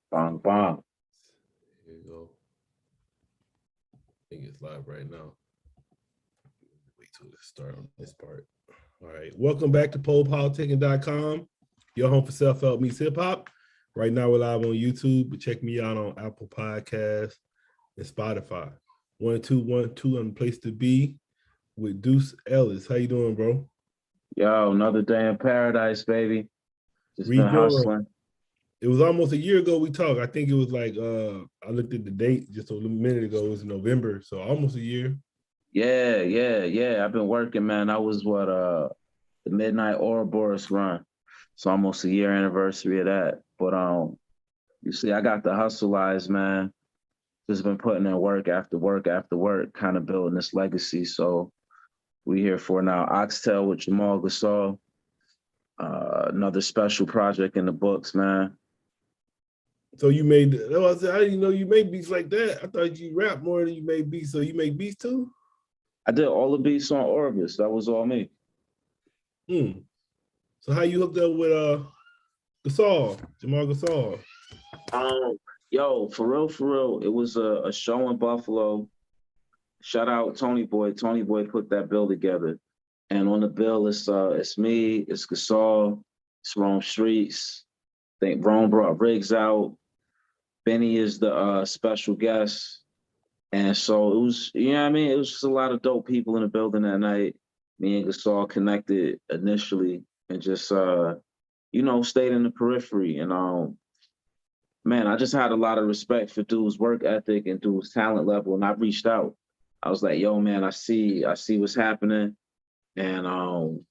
Bang, bang. Here you go. I think it's live right now. Wait till it start on this part. All right. Welcome back to PoPolitickin.com, your home for self-help meets hip-hop. Right now we're live on YouTube, but check me out on Apple Podcasts and Spotify. 1212 on the place to be with Deuce Ellis. How you doing, bro? Yo, another day in paradise, baby. Just been Rejoin. hustling. It was almost a year ago we talked. I think it was like I looked at the date just a minute ago. It was November, so almost a year. Yeah. I've been working, man. I was the Midnight Ouroboros run. So almost a year anniversary of that. But you see, I got the hustle eyes, man. Just been putting in work after work after work, kind of building this legacy. So we here for now. Oxtail with Jamal Gasol. Another special project in the books, man. So you made. Oh, I said I didn't know you made beats like that. I thought you rap more than you made beats. So you make beats too? I did all the beats on Orbis. That was all me. Hmm. So how you hooked up with Gasol, Jamal Gasol? Um, Yo, for real, it was a show in Buffalo. Shout out Tony Boy. Tony Boy put that bill together. And on the bill, it's me, it's Gasol, it's Rome Streets. I think Rome brought Riggs out. Benny is the special guest. And so it was, you know what I mean? It was just a lot of dope people in the building that night. Me and Gasol connected initially and just stayed in the periphery. And man, I just had a lot of respect for dude's work ethic and dude's talent level. And I reached out. I was like, yo, man, I see what's happening. And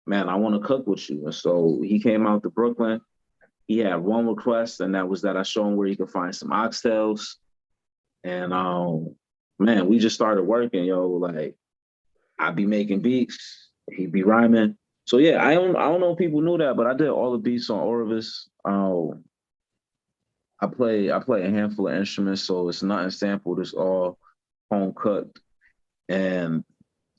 man, I want to cook with you. And so he came out to Brooklyn. He had one request, and that was that I show him where he could find some oxtails. And man, we just started working, yo. Like I'd be making beats, he'd be rhyming. So yeah, I don't know if people knew that, but I did all the beats on Orvis. I play a handful of instruments, so it's nothing sampled. It's all home cooked. And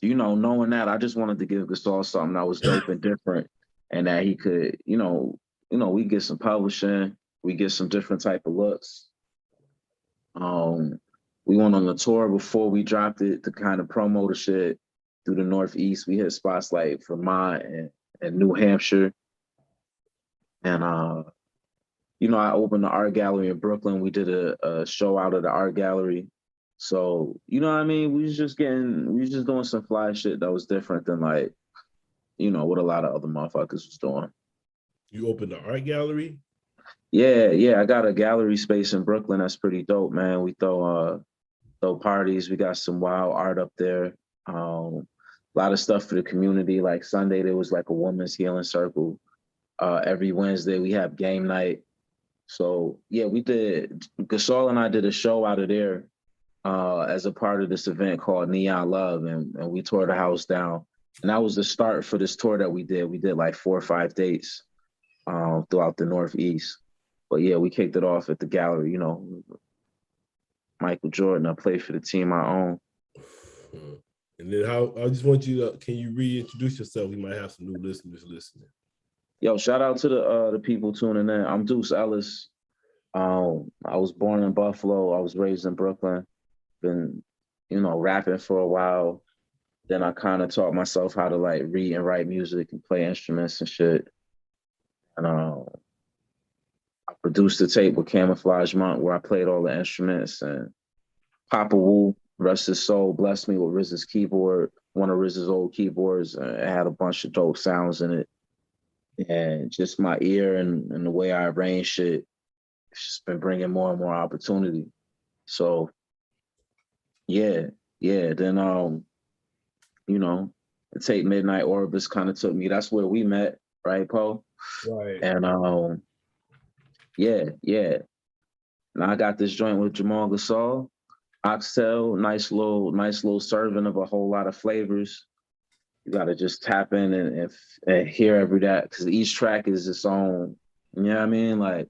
knowing that, I just wanted to give Gasol something that was dope and different, and that he could, we get some publishing, we get some different type of looks. Um, we went on the tour before we dropped it to kind of promo the shit through the Northeast. We hit spots like Vermont and New Hampshire, and I opened the art gallery in Brooklyn. We did a show out of the art gallery. So, you know what I mean? We was just doing some fly shit that was different than like, what a lot of other motherfuckers was doing. You opened the art gallery? Yeah. I got a gallery space in Brooklyn that's pretty dope, man. We throw parties. We got some wild art up there. A lot of stuff for the community. Like Sunday, there was like a women's healing circle. Every Wednesday we have game night. So yeah, we did. Gasol and I did a show out of there as a part of this event called Neon Love, and we tore the house down. And that was the start for this tour that we did. We did like 4 or 5 dates throughout the Northeast. But yeah, we kicked it off at the gallery. Michael Jordan. I played for the team I own. And then how I just want you to, can you reintroduce yourself? We might have some new listeners listening. Yo, shout out to the people tuning in. I'm Deuce Ellis. I was born in Buffalo. I was raised in Brooklyn. Been, rapping for a while. Then I kind of taught myself how to like read and write music and play instruments and shit. And I produced a tape with Camouflage Monk where I played all the instruments. And Papa Wu, rest his soul, blessed me with RZA's keyboard, one of RZA's old keyboards. It had a bunch of dope sounds in it. And just my ear and the way I arrange shit, it's just been bringing more and more opportunity. So yeah. Then you know, the tape Midnight Orbis kind of took me. That's where we met, right, Poe? Right. And yeah. And I got this joint with Jamal Gasol, Oxtail, nice little serving of a whole lot of flavors. You gotta just tap in and hear every that because each track is its own. You know what I mean? Like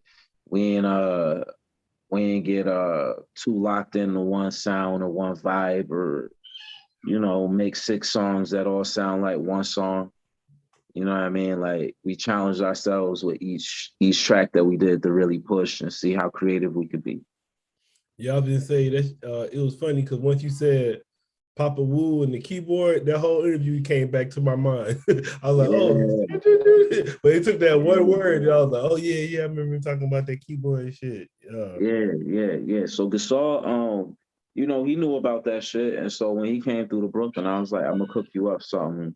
we ain't uh we ain't get too locked into one sound or one vibe or make 6 songs that all sound like one song. You know what I mean? Like we challenged ourselves with each track that we did to really push and see how creative we could be. Yeah, I was gonna say that it was funny because once you said Papa Wu and the keyboard, that whole interview came back to my mind. I was like, oh, Yeah, but it took that one word, and I was like, oh yeah, I remember talking about that keyboard and shit. yeah. So Gasol, you know, he knew about that shit. And so when he came through to Brooklyn, I was like, I'm gonna cook you up something,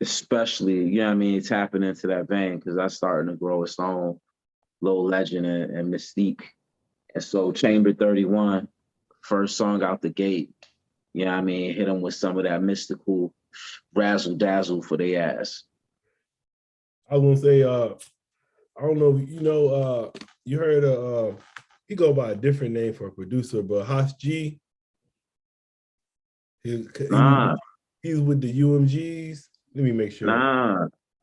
especially, you know what I mean, tapping into that vein, because that's starting to grow its own little legend and mystique. And so Chamber 31, first song out the gate, you know what I mean, hit them with some of that mystical razzle dazzle for their ass. I was gonna say, I don't know, you heard he go by a different name for a producer, but Haas G, Nah, he's with the UMGs. Let me make sure.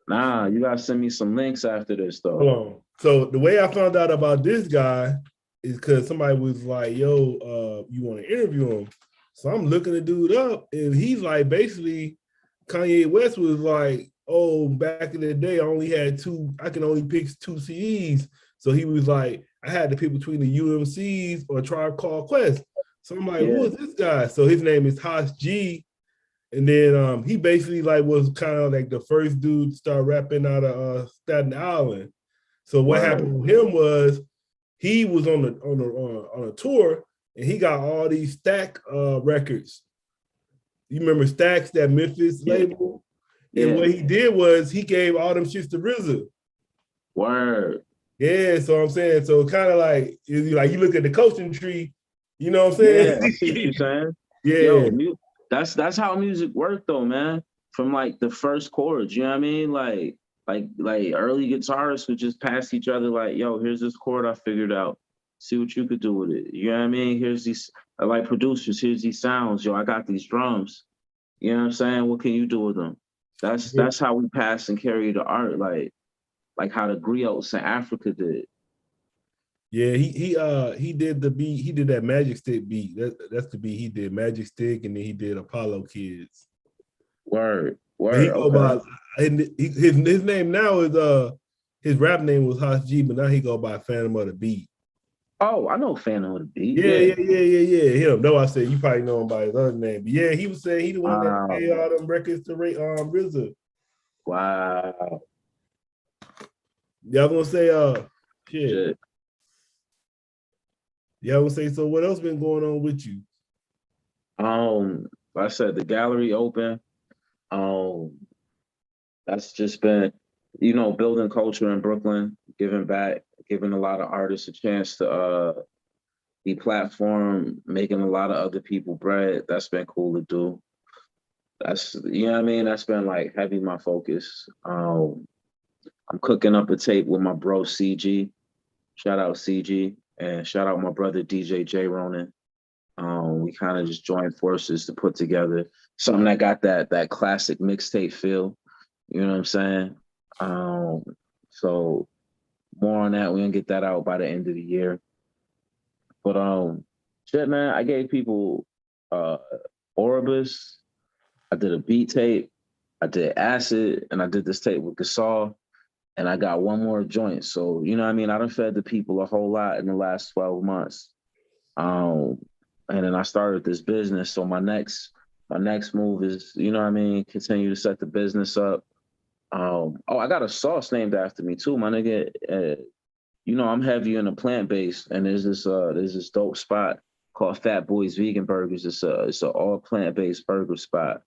nah, you gotta send me some links after this Hold though. on. So the way I found out about this guy is because somebody was like, yo, you want to interview him? So I'm looking the dude up, and he's like, basically, Kanye West was like, oh, back in the day, I can only pick two CDs. So he was like, I had to pick between the UMCs or Tribe Called Quest. So I'm like, who Yeah, is this guy? So his name is Haas G. And then he basically like was kind of like the first dude to start rapping out of Staten Island. So what word. happened with him was he was on a tour and he got all these Stack records. You remember Stacks, that Memphis Yeah, label? And yeah, what he did was he gave all them shits to RZA. word. Yeah, so I'm saying, so kind of like you look at the coaching tree, you know what I'm Yeah, I saying? see what you're saying. Yeah. Yo, that's how music worked though, man. From like the first chords, you know what I mean? Like early guitarists would just pass each other like, yo, here's this chord I figured out. See what you could do with it. You know what I mean? Here's these like producers, here's these sounds. Yo, I got these drums. You know what I'm saying? What can you do with them? That's how we pass and carry the art, like how the griots in Africa did. Yeah, he did the beat. He did that Magic Stick beat. That's the beat he did. Magic Stick, and then he did Apollo Kids. But he Word, go okay. by and his name now is his rap name was Hot G, but now he go by Phantom of the Beat. Oh, I know Phantom of the Beat. Yeah, Yeah. yeah, yeah, yeah, yeah. Him. No, I said you probably know him by his other name. But yeah, he was saying he the one that Wow. gave all them records to RZA. Wow. Yeah, I was gonna say shit. Shit. Yeah, I was gonna say, so what else been going on with you? Like I said, the gallery open. Um, that's just been, you know, building culture in Brooklyn, giving back, giving a lot of artists a chance to be platform, making a lot of other people bread. That's been cool to do. That's, you know what I mean? That's been like heavy my focus. I'm cooking up a tape with my bro CG. Shout out CG and shout out my brother DJ Ronan. We kind of just joined forces to put together something that got that classic mixtape feel. You know what I'm saying? Um, so more on that. We're gonna get that out by the end of the year. But shit, man, I gave people uh Oribus. I did a beat tape. I did acid, and I did this tape with Gasol. And I got one more joint. So you know what I mean? I done fed the people a whole lot in the last 12 months. Um, and then I started this business. So my next move is, you know what I mean, continue to set the business up. Oh, I got a sauce named after me too, my nigga. You know, I'm heavy in the plant based, and there's this dope spot called Fat Boys Vegan Burgers. It's a all plant based burger spot,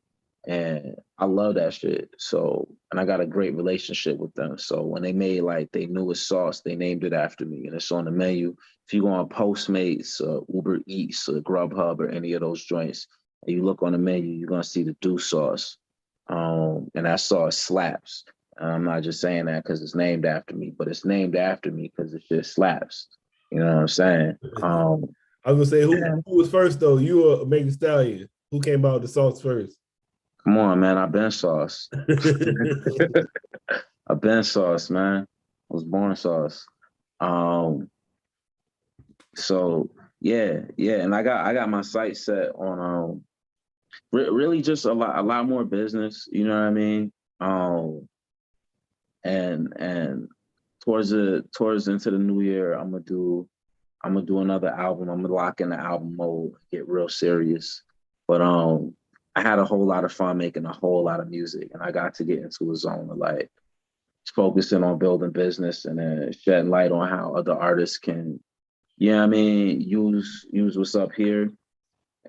and I love that shit. So, and I got a great relationship with them. So when they made like their newest sauce, they named it after me, and it's on the menu. If you go on Postmates, Uber Eats, or Grubhub, or any of those joints, and you look on the menu, you're gonna see the Deuce sauce, and that sauce slaps. I'm not just saying that because it's named after me, but it's named after me because it just slaps. You know what I'm saying? I was gonna say Yeah. who was first though? You or Megan Stallion? Who came out with the sauce first? Come on, man. I've been sauce. I've been sauce, man. I was born sauce. Um, so yeah, and I got my sights set on really just a lot more business. You know what I mean? Um, and towards into the new year, I'm gonna do another album. I'm gonna lock in the album mode, get real serious. But I had a whole lot of fun making a whole lot of music, and I got to get into a zone of like focusing on building business and then shedding light on how other artists can, yeah, I mean, use what's up here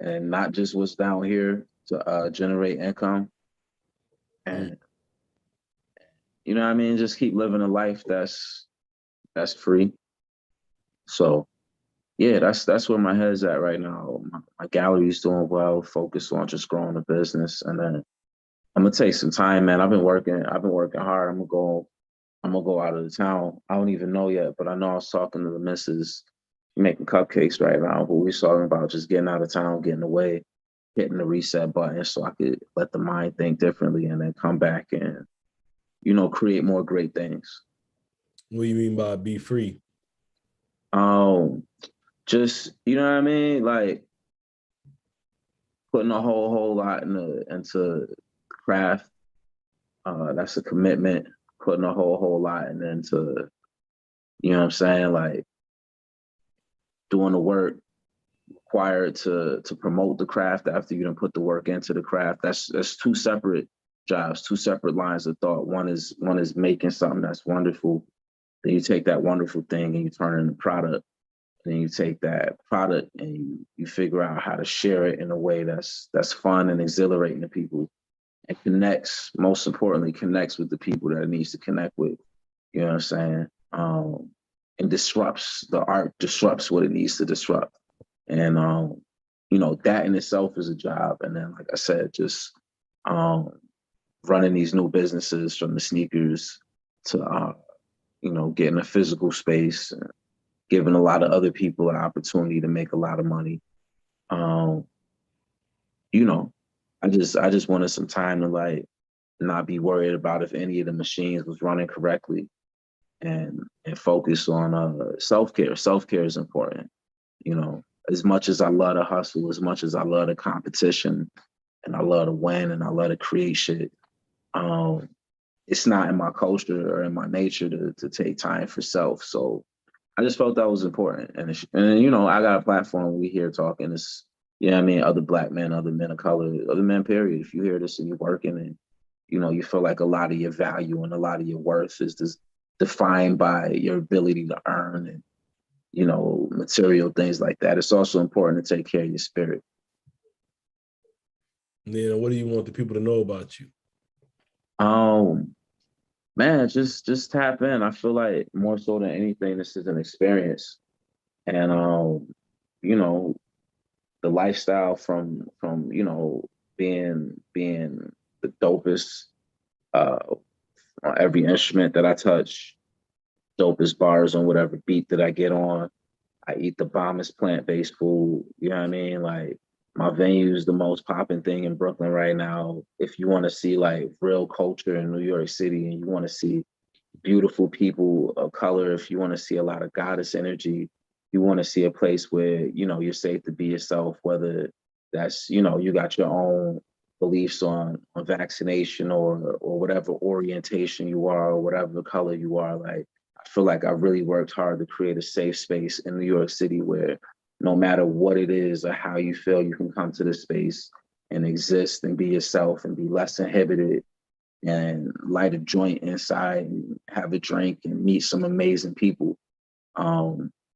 and not just what's down here to generate income. Mm. And you know what I mean, just keep living a life that's free. So yeah, that's where my head's at right now. My gallery's doing well, focused on just growing the business. And then I'm gonna take some time, man. I've been working hard. I'm gonna go out of the town. I don't even know yet, but I know I was talking to the missus making cupcakes right now, but we're talking about just getting out of town, getting away, hitting the reset button so I could let the mind think differently and then come back and, create more great things. What do you mean by be free? Um, just, you know what I mean? Like putting a whole lot into craft. That's a commitment, putting a whole lot and into, you know what I'm saying? Like doing the work required to promote the craft after you done put the work into the craft. That's two separate jobs, two separate lines of thought. One is making something that's wonderful. Then you take that wonderful thing and you turn it into product. Then you take that product and you figure out how to share it in a way that's fun and exhilarating to people and most importantly, connects with the people that it needs to connect with. You know what I'm saying? And the art disrupts what it needs to disrupt. And that in itself is a job. And then, like I said, just um, running these new businesses from the sneakers to getting a physical space, and giving a lot of other people an opportunity to make a lot of money. Um, you know, I just wanted some time to like not be worried about if any of the machines was running correctly and focus on self-care. Self-care is important. As much as I love to hustle, as much as I love the competition and I love to win and I love to create shit, um, it's not in my culture or in my nature to take time for self. So I just felt that was important. And I got a platform. We here talking. It's, I mean, other Black men, other men of color, other men, period. If you hear this and you're working and, you feel like a lot of your value and a lot of your worth is just defined by your ability to earn and, material things like that. It's also important to take care of your spirit. And then what do you want the people to know about you? Man, just tap in. I feel like more so than anything, this is an experience. And you know, the lifestyle from being the dopest uh on every instrument that I touch, dopest bars on whatever beat that I get on. I eat the bombest plant-based food. You know what I mean? Like my venue is the most popping thing in Brooklyn right now. If you want to see like real culture in New York City and you want to see beautiful people of color, if you want to see a lot of goddess energy, you want to see a place where, you're safe to be yourself, whether that's, you got your own beliefs on vaccination or whatever orientation you are or whatever color you are. Like I feel like I really worked hard to create a safe space in New York City where no matter what it is or how you feel, you can come to this space and exist and be yourself and be less inhibited and light a joint inside and have a drink and meet some amazing people.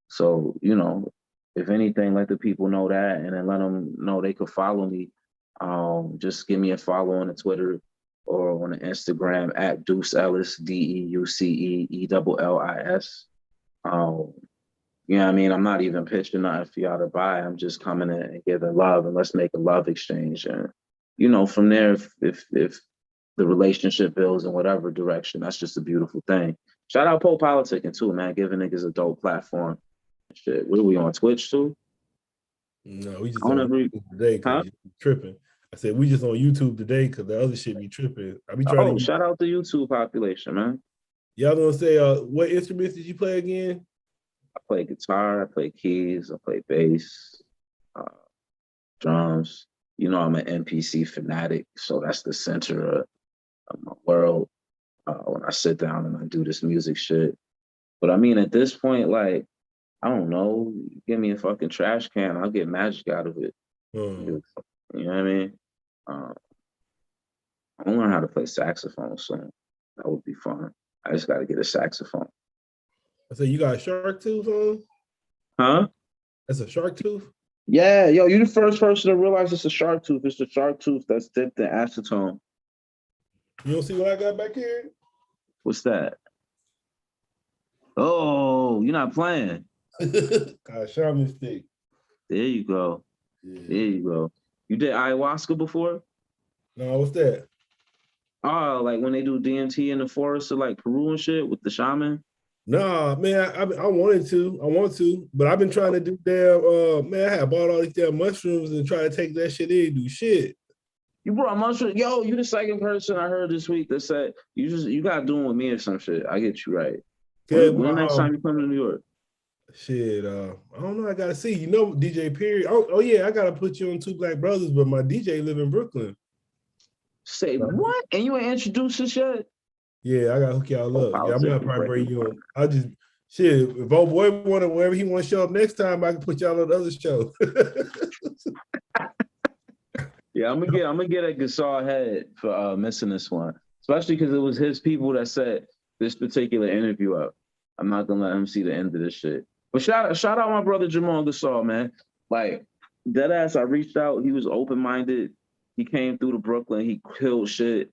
So, if anything, let the people know that and then let them know they could follow me. Just give me a follow on the Twitter or on the Instagram at Deuce Ellis, DeuceEllis. You know what I mean? I'm not even pitching nothing for y'all to buy. I'm just coming in and giving love and let's make a love exchange. And, from there, if the relationship builds in whatever direction, that's just a beautiful thing. Shout out PoPolitickin too, man. Giving niggas a dope platform. Shit. What are we on Twitch too? No, we just I don't on ever, YouTube today because huh? you tripping. I said we just on YouTube today because the other shit be tripping. I be trying Oh, to. shout out the YouTube population, man. Y'all gonna say what instruments did you play again? I play guitar, I play keys, I play bass, uh, drums. I'm an NPC fanatic, so that's the center of my world. When I sit down and I do this music shit. But I mean, at this point, like, I don't know, give me a fucking trash can, I'll get magic out of it. You know what I mean? Uh, I learn how to play saxophone soon. That would be fun. I just got to get a saxophone. I said, you got a shark tooth on? Huh? That's a shark tooth? Yeah, yo, you're the first person to realize it's a shark tooth. It's the shark tooth that's dipped in acetone. You don't see what I got back here? What's that? Oh, you're not playing. Shaman stick. There you go. Yeah. There you go. You did ayahuasca before? No, what's that? Oh, like when they do DMT in the forest of like Peru and shit with the shaman? Nah, man, I want to, but I've been trying to do damn, man, I had bought all these damn mushrooms and try to take that shit in, do shit. You brought mushrooms? Yo, you the second person I heard this week that said, you got to do it with me or some shit. I get you right. When next time you come to New York? Shit, I don't know, I gotta see. You know, DJ Perry. Oh yeah, I gotta put you on Two Black Brothers, but my DJ live in Brooklyn. Say what? And you ain't introduced us yet? Yeah, I gotta hook y'all up. Yeah, I'm gonna probably bring you on. I just shit. If old boy wanted wherever he want to show up next time, I can put y'all on the other show. Yeah, I'm gonna get a Gasol head for missing this one, especially because it was his people that set this particular interview up. I'm not gonna let him see the end of this shit. But shout out my brother Jamal Gasol, man. Like deadass, I reached out. He was open minded. He came through to Brooklyn. He killed shit.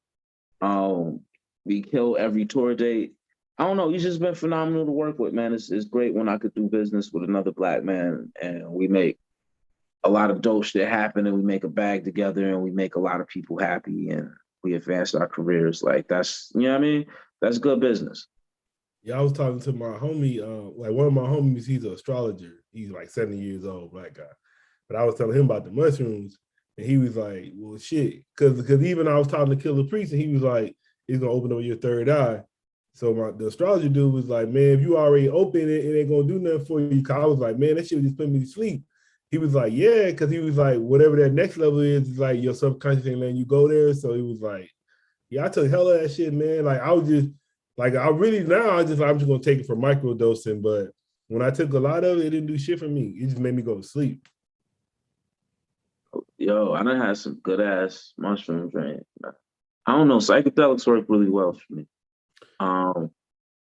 We killed every tour date. I don't know. He's just been phenomenal to work with, man. It's great when I could do business with another Black man and we make a lot of dope shit happen and we make a bag together and we make a lot of people happy and we advance our careers. Like that's, you know what I mean? That's good business. Yeah, I was talking to my homie, like one of my homies, he's an astrologer. He's like 70 years old, Black guy. But I was telling him about the mushrooms and he was like, well, shit. Because even I was talking to Killer Priest and he was like, it's going to open up your third eye. So the astrologer dude was like, man, if you already open it, it ain't going to do nothing for you. Cause I was like, man, that shit would just put me to sleep. He was like, yeah, because he was like, whatever that next level is like your subconscious ain't letting you go there. So he was like, yeah, I took hell of that shit, man. Like I was just, like I'm just gonna take it for microdosing. But when I took a lot of it, it didn't do shit for me. It just made me go to sleep. Yo, I done had some good ass mushrooms, right? I don't know, psychedelics work really well for me.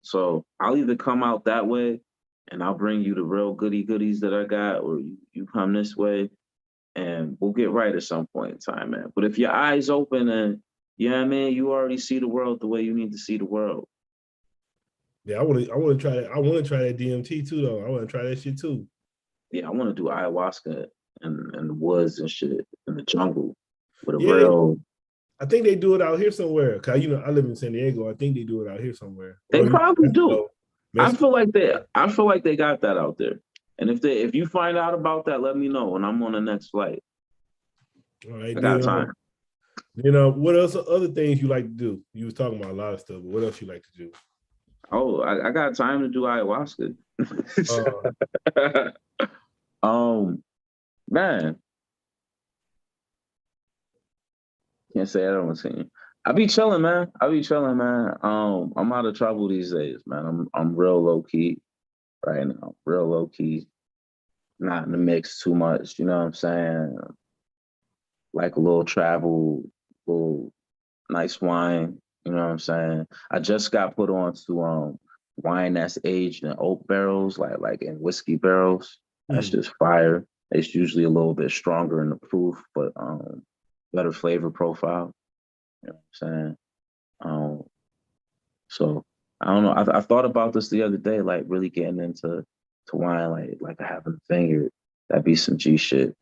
So I'll either come out that way and I'll bring you the real goodies that I got, or you come this way and we'll get right at some point in time, man. But if your eyes open and, you know what I mean, you already see the world the way you need to see the world. Yeah, I want to try that. I want to try that DMT too, though. I want to try that shit too. Yeah, I want to do ayahuasca in the woods and shit, in the jungle with a real. I think they do it out here somewhere. Cause I live in San Diego. I think they do it out here somewhere. They probably do. I feel like they got that out there. And if you find out about that, let me know when I'm on the next flight. All right, I got time. What else? Other things you like to do? You was talking about a lot of stuff, but what else you like to do? Oh, I got time to do ayahuasca. Man, can't say I don't see you. I be chilling, man. I'm out of trouble these days, man. I'm real low key right now. Real low key. Not in the mix too much, you know what I'm saying? Like a little travel, little nice wine, you know what I'm saying? I just got put on to wine that's aged in oak barrels, like in whiskey barrels. That's just fire. It's usually a little bit stronger in the proof, but better flavor profile. You know what I'm saying? So I don't know. I thought about this the other day, like really getting into wine, like having a vineyard. That'd be some G shit.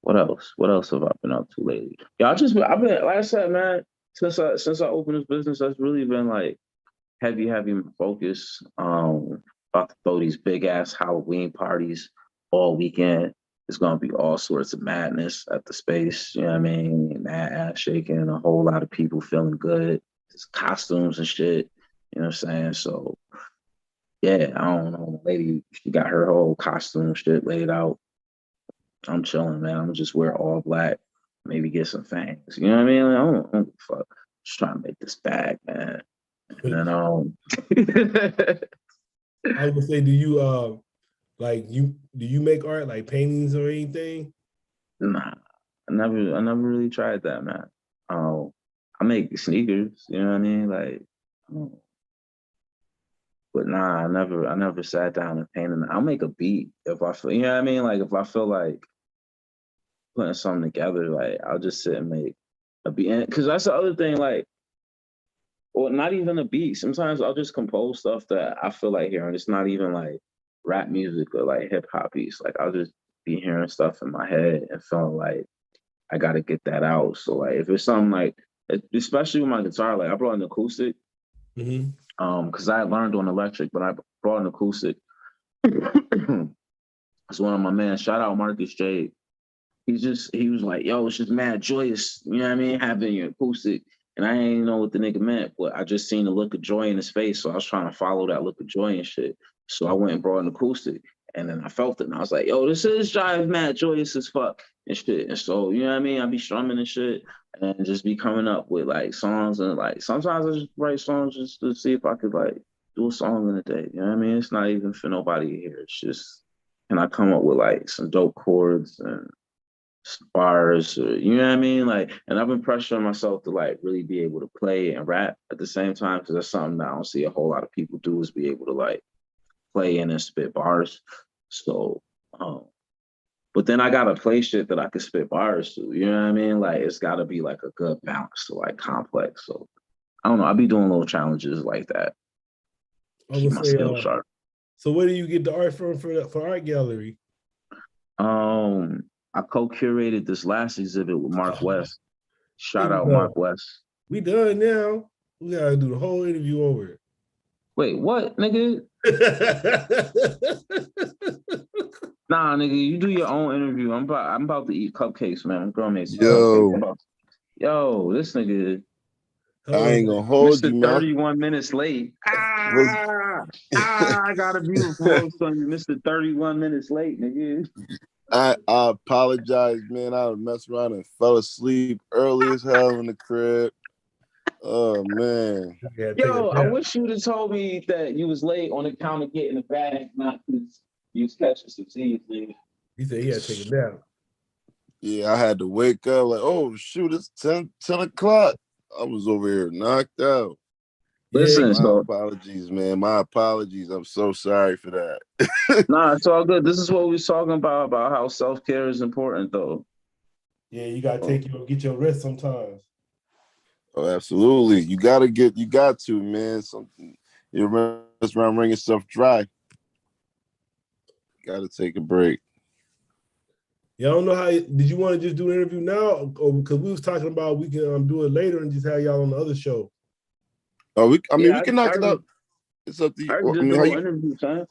What else? What else have I been up to lately? Yeah, I've been like I said, man. Since I opened this business, that's really been like heavy focus. About to throw these big ass Halloween parties all weekend. It's gonna be all sorts of madness at the space. You know what I mean? Mad ass shaking, a whole lot of people feeling good. It's costumes and shit. You know what I'm saying? So yeah, I don't know. The lady, she got her whole costume shit laid out. I'm chilling, man. I'm just wear all black, maybe get some fangs. You know what I mean? Like, I don't fuck. Just trying to make this bag, man. And then I was gonna say, do you do you make art like paintings or anything? nah, I never really tried that, man. I make sneakers, you know what I mean? Like, but nah, I never sat down and painted. I'll make a beat if I feel, you know what I mean? Like if I feel like putting something together, like I'll just sit and make a beat. Because that's the other thing, like, or not even a beat. Sometimes I'll just compose stuff that I feel like hearing. It's not even like rap music or like hip hop beats. Like I'll just be hearing stuff in my head and feeling like I gotta get that out. So like if it's something like, especially with my guitar, like I brought an acoustic, because I learned on electric, but I brought an acoustic. It's one of my man. Shout out Marcus J. He was like, yo, it's just mad joyous, you know what I mean? Having your acoustic. And I ain't know what the nigga meant, but I just seen the look of joy in his face. So I was trying to follow that look of joy and shit. So I went and brought an acoustic. And then I felt it. And I was like, yo, this is jive mad joyous as fuck and shit. And so, you know what I mean? I be strumming and shit and just be coming up with like songs. And like sometimes I just write songs just to see if I could like do a song in a day. You know what I mean? It's not even for nobody to hear. It's just, can I come up with like some dope chords and bars, or, you know what I mean? Like, and I've been pressuring myself to like really be able to play and rap at the same time, because that's something that I don't see a whole lot of people do, is be able to like play and then spit bars. So, but then I gotta play shit that I can spit bars to, you know what I mean? Like, it's gotta be like a good balance to like complex. So I don't know, I'll be doing little challenges like that. Keep my skills sharp. So where do you get the art from for art gallery? I co-curated this last exhibit with Mark West. Shout out Mark West. We done now. We gotta do the whole interview over. Wait, what, nigga? Nah, nigga, you do your own interview. I'm about to eat cupcakes, man. I'm girl made some cupcakes. Yo, this nigga. I ain't gonna hold you, man. 31 minutes late. I got a beautiful roast on you, Mr. 31 minutes late, nigga. I apologize, man. I messed around and fell asleep early as hell in the crib. Oh man. Yo, I wish you'd have told me that you was late on account of getting the bag, not because you was catching some Z's, nigga. He said he had to take it down. Yeah, I had to wake up like, oh shoot, it's 10 o'clock. I was over here knocked out. Listen, my apologies, man. My apologies. I'm so sorry for that. Nah, it's all good. This is what we was talking about how self-care is important, though. Yeah, you gotta get your rest sometimes. Oh, absolutely. You got to, man. Something you're just around wringing yourself dry. Got to take a break. Yeah, I don't know how. Did you want to just do an interview now, or because we was talking about we can do it later and just have y'all on the other show? Oh, we can knock it up. It's up to you. Interview, son.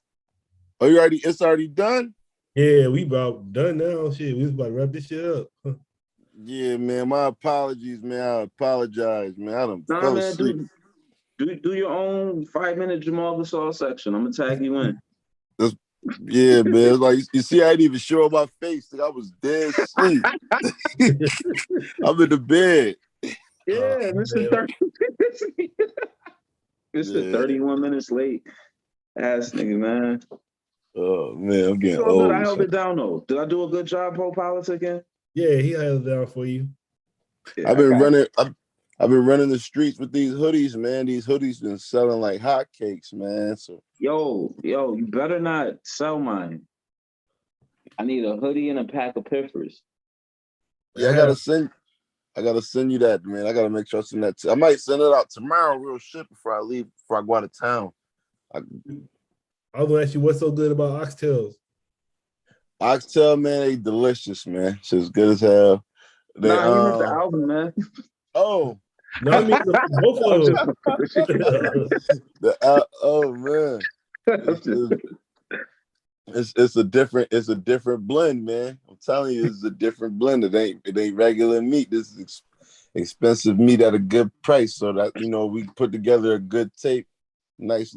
Oh, it's already done? Yeah, we about done now. Shit, we was about to wrap this shit up. Yeah, man. My apologies, man. I apologize, man. I done fell asleep. Do your own 5-minute Jamal Gasol section. I'm gonna tag you in. Yeah, man. It's like you see, I didn't even show my face. Like I was dead asleep. I'm in the bed. Yeah, Mr. 31 minutes late. Ass nigga, man. Oh man, I'm getting old. I held it down though. Did I do a good job, PoPolitickin? Yeah, he held it down for you. Yeah, I've been running the streets with these hoodies, man. These hoodies been selling like hotcakes, man. So yo, you better not sell mine. I need a hoodie and a pack of piffers. Yeah, I gotta send you that, man. I gotta make sure I send that. I might send it out tomorrow, real shit, before I leave, before I go out of town. I was gonna ask you what's so good about Oxtails. Oxtail, man, they delicious, man. Shit's good as hell. You meant the album, man. Oh. No, I mean both of them. Oh man. It's a different blend, man. I'm telling you, it's a different blend. It ain't regular meat. This is expensive meat at a good price. So that we put together a good tape, nice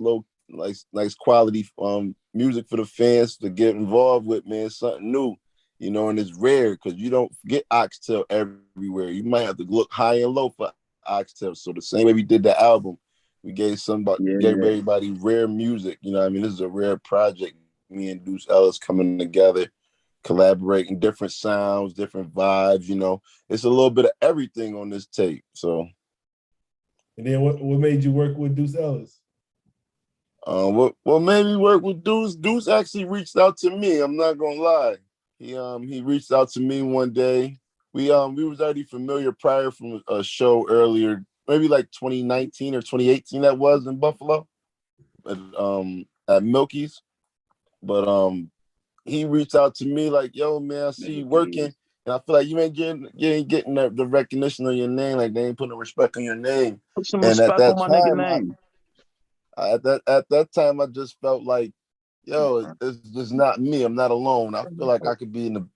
quality music for the fans to get involved with, man. Something new, and it's rare because you don't get oxtail everywhere. You might have to look high and low for Oxtail. So the same way we did the album, we gave Yeah. everybody rare music. You know what I mean? This is a rare project. Me and Deuce Ellis coming together, collaborating, different sounds, different vibes. You know, it's a little bit of everything on this tape. So. And then what made you work with Deuce Ellis? What made me work with Deuce? Deuce actually reached out to me. I'm not gonna lie. He reached out to me one day. We was already familiar prior from a show earlier, maybe like 2019 or 2018 that was in Buffalo, at Milky's. But he reached out to me like, yo man, I see you working, and I feel like you ain't getting the recognition of your name, like they ain't putting respect on your name. Put some And at respect that on my nigga time, name. at that time, I just felt like, yo, it's just not me. I'm not alone. I feel like I should be in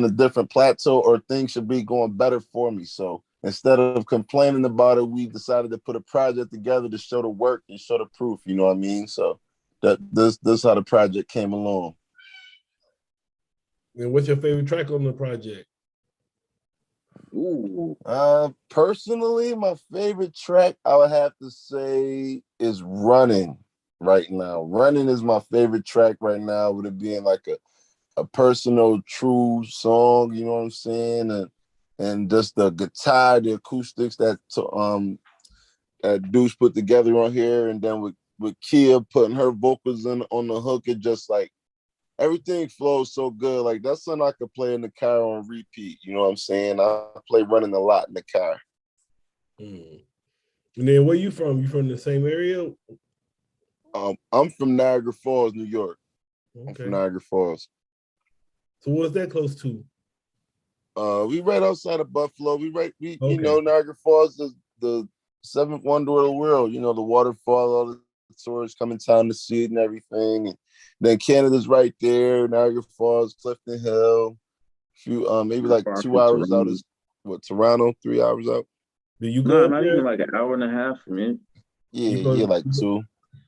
a different plateau, or things should be going better for me. So instead of complaining about it, we decided to put a project together to show the work and show the proof. You know what I mean? So this how the project came along. And what's your favorite track on the project? Ooh. Personally, my favorite track I would have to say is Running right now. Running is my favorite track right now, with it being like a personal, true song, you know what I'm saying? And just the guitar, the acoustics that Deuce put together on here, and then with Kia putting her vocals on the hook, it just like everything flows so good. Like that's something I could play in the car on repeat. You know what I'm saying? I play Running a lot in the car. And then where you from? You from the same area? I'm from Niagara Falls, New York. Okay. I'm from Niagara Falls. So what's that close to? We right outside of Buffalo. Okay. You know, Niagara Falls is the seventh wonder of the world. You know, the waterfall, all the tourists come in town to see it and everything. And then Canada's right there, Niagara Falls, Clifton Hill. Few maybe like 2 hours out is Toronto, 3 hours out. Do you go No, up not there? even like an hour and a half from it. Yeah, like 2.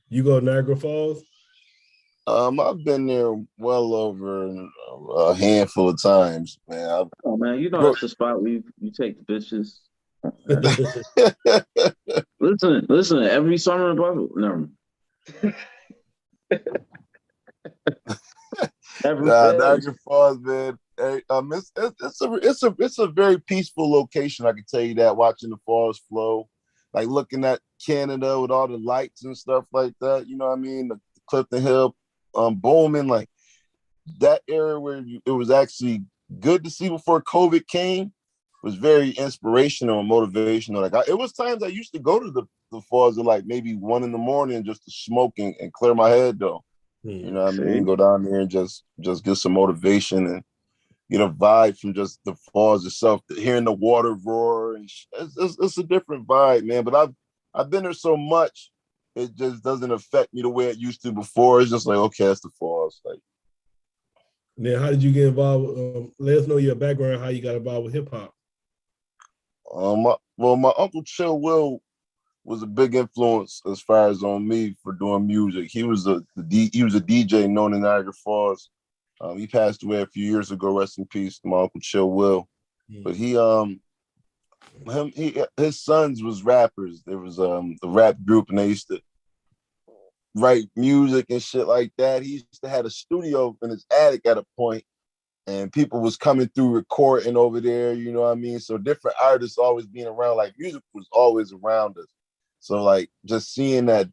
You go to Niagara Falls? I've been there well over a handful of times, man. Oh man, you know that's the spot where you take the bitches. Listen. Every summer in Buffalo, no. Niagara Falls, man. It's a very peaceful location. I can tell you that. Watching the falls flow, like looking at Canada with all the lights and stuff like that. You know what I mean? The Clifton Hill, Bowman, like that area where it was actually good to see before COVID came. Was very inspirational and motivational. Like it was times I used to go to the falls at like maybe 1 a.m. just to smoke and clear my head though. You know what I mean? Go down there and just get some motivation and get a vibe from just the falls itself. Hearing the water roar, and it's a different vibe, man. But I've been there so much, it just doesn't affect me the way it used to before. It's just like, okay, that's the falls. Like, then how did you get involved? Let us know your background, how you got involved with hip hop. My Uncle Chill Will was a big influence as far as on me for doing music. He was a DJ known in Niagara Falls. He passed away a few years ago. Rest in peace, my Uncle Chill Will. But his sons was rappers. There was a rap group, and they used to write music and shit like that. He used to have a studio in his attic at a point, and people was coming through recording over there, you know what I mean? So different artists always being around, like music was always around us. So like just seeing that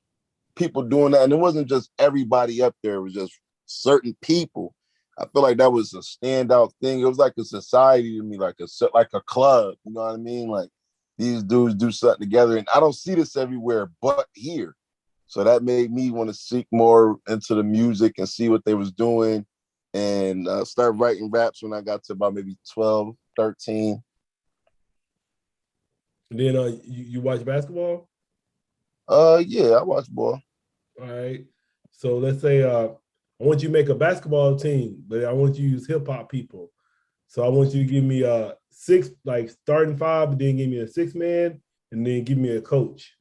people doing that, and it wasn't just everybody up there, it was just certain people. I feel like that was a standout thing. It was like a society to me, like a club, you know what I mean? Like these dudes do something together, and I don't see this everywhere but here. So that made me want to seek more into the music and see what they was doing, and start writing raps when I got to about maybe 12, 13. And then you watch basketball? Yeah, I watch ball. All right. So let's say I want you to make a basketball team, but I want you to use hip hop people. So I want you to give me 6, like starting 5, but then give me a 6-man, and then give me a coach.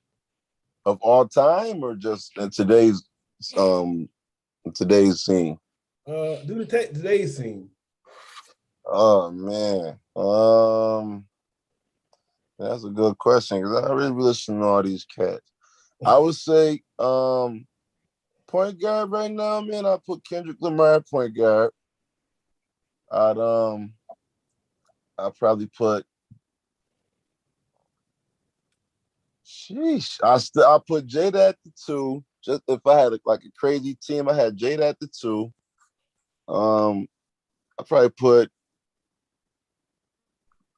Of all time, or just in today's scene? Do today's scene. Oh man. That's a good question because I really listen to all these cats. I would say point guard right now, man. I put Kendrick Lamar at point guard. I'd probably put I'll put Jada at the 2. Just if I had like a crazy team, I had Jada at the 2.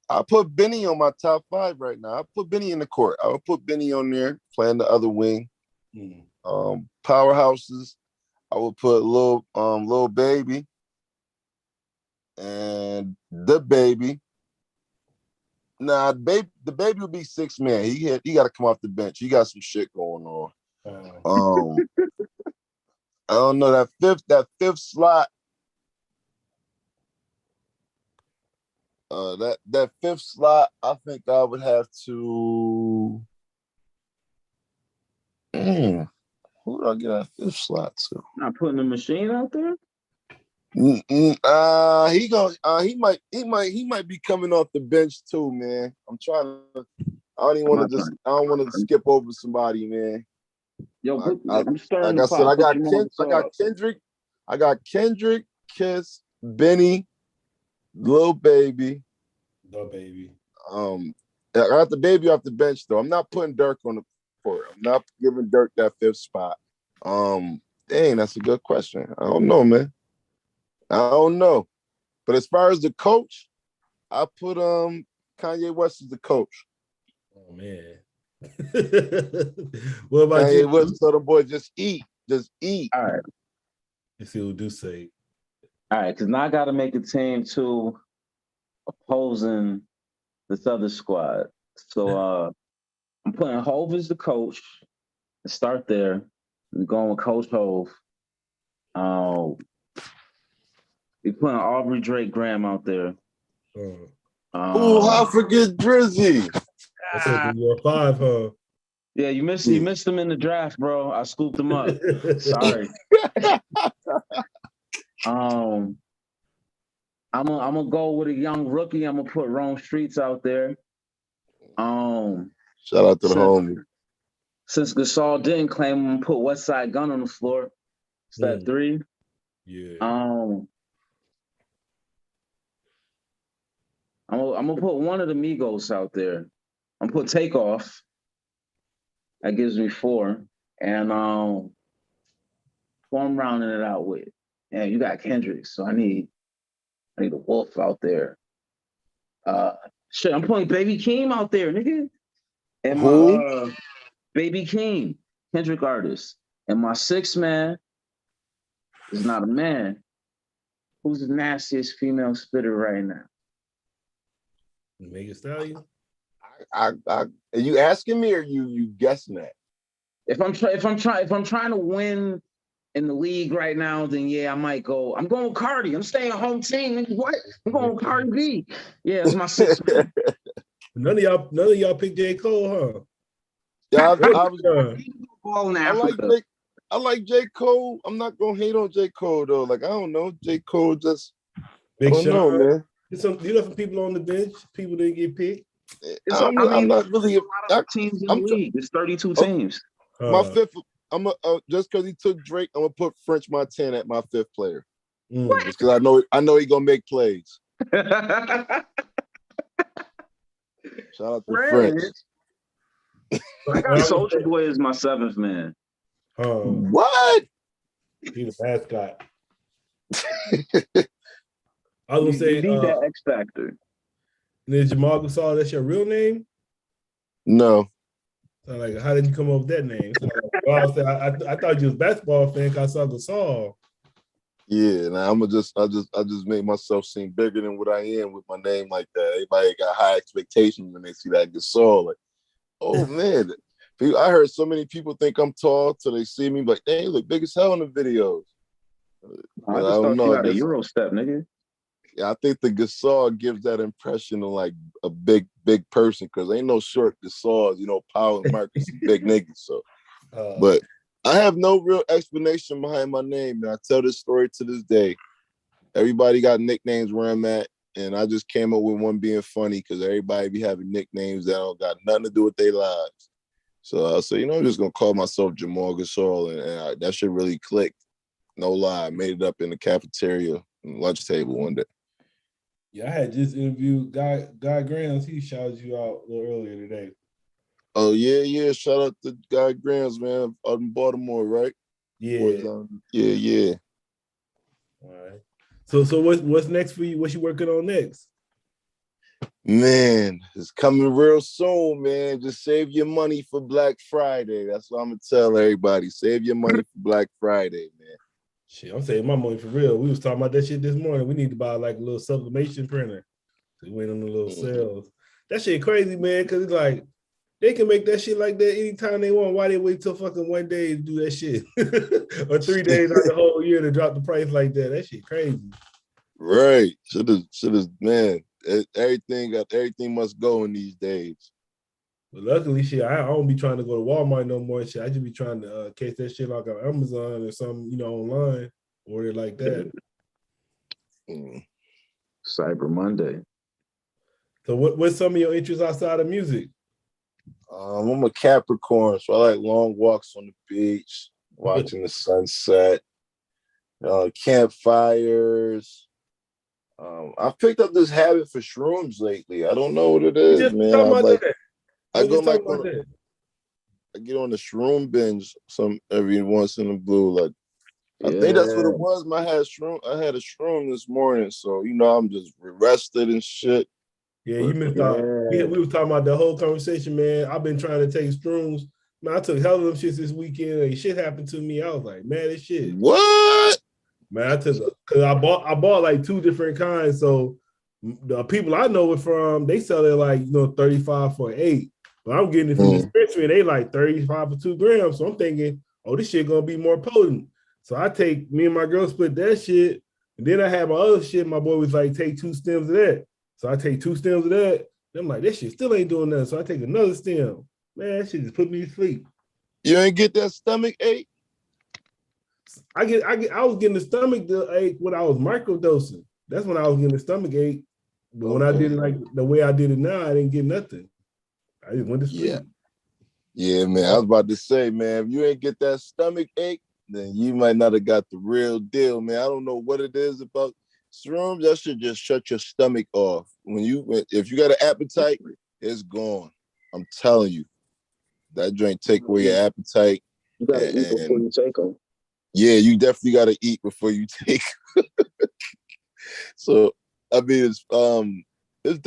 I'll put Benny on my top 5 right now. I'll put Benny in the court. I would put Benny on there playing the other wing. Powerhouses. I would put Lil Baby and the Baby. Nah, the baby would be 6 man. He got to come off the bench. He got some shit going on. I don't know that fifth slot. That fifth slot, I think I would have to. Who do I get that fifth slot to? Not putting the machine out there. He might be coming off the bench too, man. I don't want to skip over somebody, man. Yo, I'm like starting the I said, I got Kendrick, Kiss, Benny, Lil Baby. The Baby. I got the Baby off the bench though. I'm not putting Dirk on the court. I'm not giving Dirk that 5th spot. Dang, that's a good question. I don't know, man. I don't know. But as far as the coach, I put Kanye West as the coach. Oh man. What about Kanye you? West told the boy, just eat. All right. Let's see what Deuce say. All right, because now I got to make a team too opposing this other squad. So I'm putting Hove as the coach. Let's start there. I'm going with Coach Hove. We putting Aubrey Drake Graham out there. I forget Drizzy. I said you were 5, huh? Yeah, you missed him in the draft, bro. I scooped him up. Sorry. I'm gonna go with a young rookie. I'm gonna put Rome Streets out there. Shout out to the homie. Since Gasol didn't claim him, I'm gonna put West Side Gun on the floor. Is that 3? Yeah. I'm gonna put one of the Migos out there. I'm gonna put Takeoff. That gives me 4. And who I'm rounding it out with. Yeah, you got Kendrick, so I need a Wolf out there. Shit, I'm putting Baby Keem out there, nigga. And my Baby Keem, Kendrick artist. And my 6th man is not a man. Who's the nastiest female spitter right now? Megan Stallion. Are you asking me or you guessing that? If I'm trying to win in the league right now, then yeah, I might go. I'm going with Cardi. I'm staying home team. What? I'm going with Cardi B. Yeah, it's my 6th man. None of y'all picked J. Cole, huh? Yeah, I like J. Cole. I'm not gonna hate on J. Cole though. Like I don't know, J. Cole just Big I don't know, man. You know some people on the bench, people didn't get picked. I'm not really. Teams in the league. It's 32 teams. My 5th. I'm just because he took Drake, I'm gonna put French Montana at my 5th player. Just because I know he gonna make plays. Shout out to French. I got Soulja Boy as my 7th man. What? He's the mascot. I was gonna say you need that X factor. And then Jamal Gasol, that's your real name? No. So like, how did you come up with that name? So I thought you was a basketball fan because I saw Gasol. Yeah, now I just make myself seem bigger than what I am with my name like that. Everybody got high expectations when they see that Gasol. Like, oh man, I heard so many people think I'm tall till they see me, like, dang, you look big as hell in the videos. I just thought you had a Euro step, nigga. Yeah, I think the Gasol gives that impression of like a big person because ain't no short Gasols, Powell and Marcus big niggas. So, but I have no real explanation behind my name, and I tell this story to this day. Everybody got nicknames where I'm at. and I just came up with one being funny because everybody be having nicknames that don't got nothing to do with their lives. So I said, I'm just gonna call myself Jamal Gasol, and that shit really clicked. No lie, I made it up in the cafeteria, lunch table one day. Yeah, I had just interviewed Guy Grams. He shouted you out a little earlier today. Oh yeah. Shout out to Guy Grams, man, out in Baltimore, right? Yeah. Yeah. All right. So what's next for you? What you working on next? Man, it's coming real soon, man. Just save your money for Black Friday. That's what I'm gonna tell everybody. Save your money for Black Friday, man. Shit, I'm saving my money for real. We was talking about that shit this morning. We need to buy like a little sublimation printer. So we went on the little sales. That shit crazy, man, because it's like they can make that shit like that anytime they want. Why they wait till fucking one day to do that shit? Or 3 days out the whole year to drop the price like that. That shit crazy. Right. Should have, man. Everything must go in these days. But luckily, shit, I don't be trying to go to Walmart no more. Shit, I just be trying to catch that shit like on Amazon or something, online, order like that. Cyber Monday. So what's some of your interests outside of music? I'm a Capricorn, so I like long walks on the beach, watching the sunset, campfires. I've picked up this habit for shrooms lately. I don't know what it is, man. I get on the shroom binge every once in a blue. Like I think that's what it was. I had a shroom this morning, so I'm just rested and shit. Yeah, you missed out. We was talking about the whole conversation, man. I've been trying to take shrooms. Man, I took hell of them shits this weekend. And shit happened to me. I was like, man, this shit. What? Man, because I bought like 2 different kinds. So the people I know it from, they sell it like 35 for 8. But I'm getting it from the dispensary, and they like 35 for 2 grams. So I'm thinking, oh, this shit gonna be more potent. So me and my girl split that shit, and then I had my other shit. My boy was like, take 2 stems of that. So I take 2 stems of that. I'm like, this shit still ain't doing nothing. So I take another stem. Man, that shit just put me to sleep. You ain't get that stomach ache? I was getting the stomach ache when I was microdosing. That's when I was getting the stomach ache. But when I did it like the way I did it now, I didn't get nothing. I just went to sleep. Yeah, man. I was about to say, man, if you ain't get that stomach ache, then you might not have got the real deal, man. I don't know what it is about shrooms. That should just shut your stomach off. If you got an appetite, it's gone. I'm telling you, that drink take away your appetite. You gotta eat before you take them. Yeah, you definitely gotta eat before you take. So I mean, it's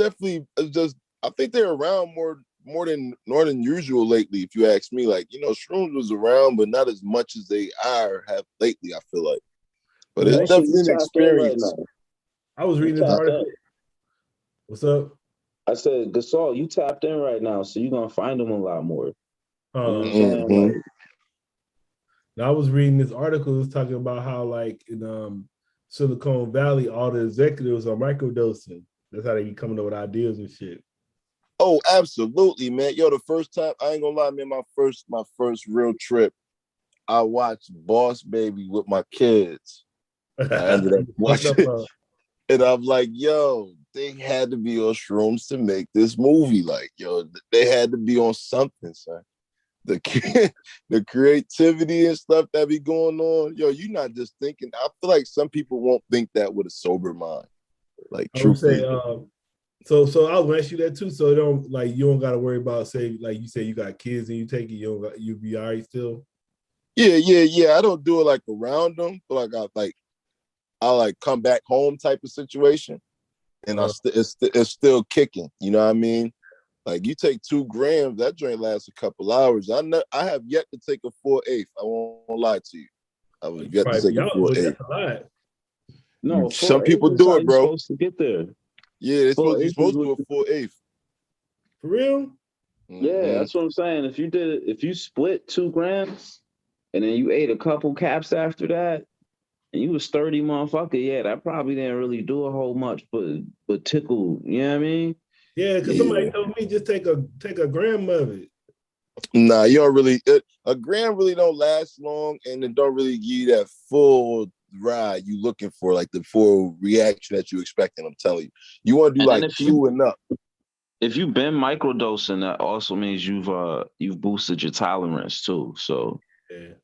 just I think they're around more than usual lately. If you ask me, like shrooms was around, but not as much as they have lately. I feel like, but it's definitely an experience. Right, I was reading this article. What's up? I said, Gasol, you tapped in right now, so you're gonna find them a lot more. You know what I'm saying? Now I was reading this article. It was talking about how, like in Silicon Valley, all the executives are microdosing. That's how they be coming up with ideas and shit. Oh, absolutely, man. Yo, the first time, I ain't gonna lie, man, my first real trip, I watched Boss Baby with my kids. I ended up watching it, and I'm like, yo, they had to be on shrooms to make this movie. Like, yo, they had to be on something, son. The creativity and stuff that be going on, yo, you're not just thinking. I feel like some people won't think that with a sober mind. Like, truthfully. So I was gonna ask you that too. So you don't gotta worry about, say, like you say you got kids and you take it, you be all right still. Yeah. I don't do it like around them, but I come back home type of situation, and it's still kicking. You know what I mean? Like you take 2 grams, that drink lasts a couple hours. I have yet to take a 4/8. I won't lie to you. I was yet to take a 4/8. No, some people do it, bro. Supposed to get there. Yeah, you're supposed to do a 4/8. For real? Yeah, that's what I'm saying. If you split 2 grams and then you ate a couple caps after that, and you was 30 motherfucker, yeah, that probably didn't really do a whole much, but tickle, you know what I mean? Yeah, because somebody told me just take a gram of it. Nah, you don't really. A gram really don't last long, and it don't really give you that full ride you looking for, like the full reaction that you expecting. I'm telling you, you want to do And then like 2 and up. if you've been microdosing, that also means you've boosted your tolerance too. So Yeah.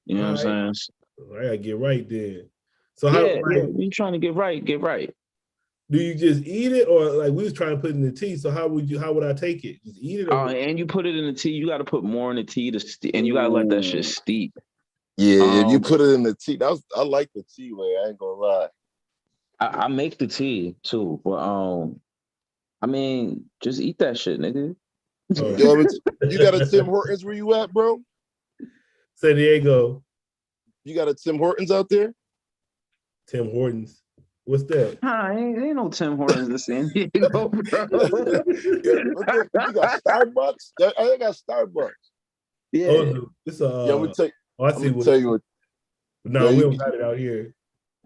you know All what I'm right. saying? I gotta get right then. So how Yeah, like, you trying to get right, get right. do you just eat it, or like we was trying to put it in the tea? So how would I take it? Just eat it, or And you put it in the tea. You got to put more in the tea and you got to let that shit steep. Yeah, if you put it in the tea, I like the tea way. I ain't gonna lie. I make the tea too, but I mean, just eat that shit, nigga. Yo, you got a Tim Hortons where you at, bro? San Diego. You got a Tim Hortons out there? Tim Hortons. What's that? Ain't no Tim Hortons in San Diego, bro. You got Starbucks? I got Starbucks. Yeah. Oh, it's a. Yeah, I'm gonna tell you what. No, we don't got it out here.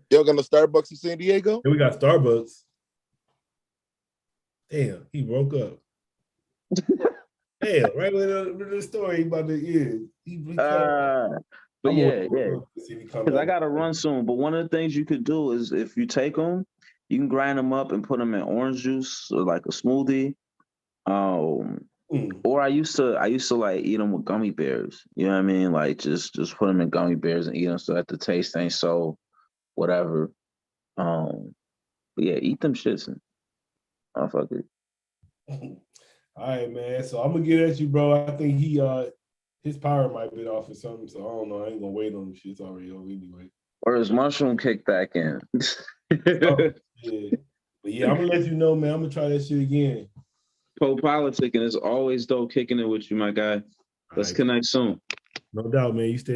Y'all got a Starbucks in San Diego? Yeah, we got Starbucks. Damn, he woke up. Damn, right with the story about the ear. But yeah, because I gotta run soon. But one of the things you could do is if you take them, you can grind them up and put them in orange juice or like a smoothie. Or I used to like eat them with gummy bears. You know what I mean? Like just put them in gummy bears and eat them so that the taste ain't so whatever. But yeah, eat them shits and fuck it. All right, man. So I'm gonna get at you, bro. I think his power might be off or something. So I don't know. I ain't gonna wait on the shit's already over anyway. Or his mushroom kick back in. Yeah. But yeah, I'm gonna let you know, man. I'm gonna try that shit again. PoPolitickin is always dope kicking it with you, my guy. Let's connect soon. No doubt, man. You stay